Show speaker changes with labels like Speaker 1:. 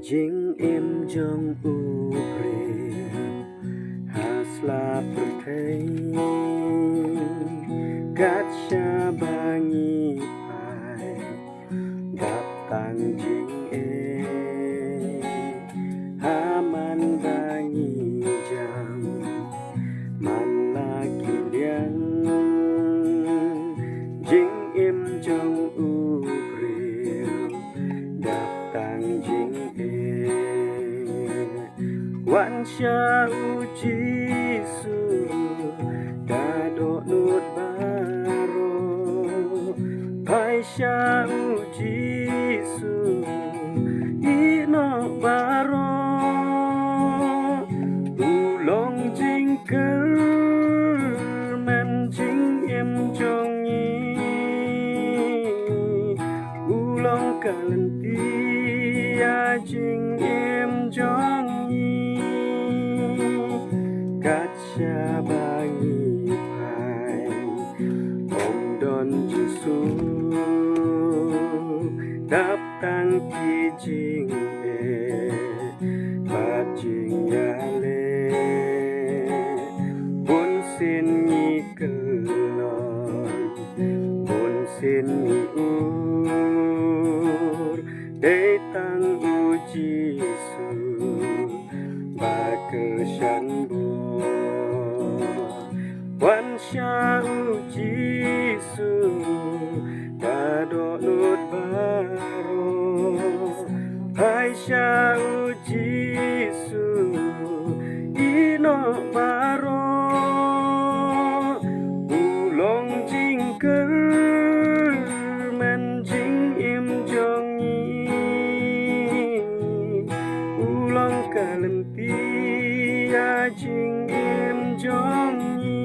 Speaker 1: Jing im jong upre hasla perthei gacha bangi pai gap tang jing haman bangi jam man lagi liang jing im jong upre gap tang jing wan sha uji su dado nut baro pai sha uji su ino baro ulong jing ker men jing em jong yi ulong kalanti ya jing em jong gacha bangi pai om don jisu dap tang ki jing bat jing ya le bun sin ni kelon bun sin ni de tang uji su baker shan bu wan sha uji su dado nut baro hai sha uji su ino baro ulong jing ker men jing im jong yi ulong kalanti ya jing im jong yi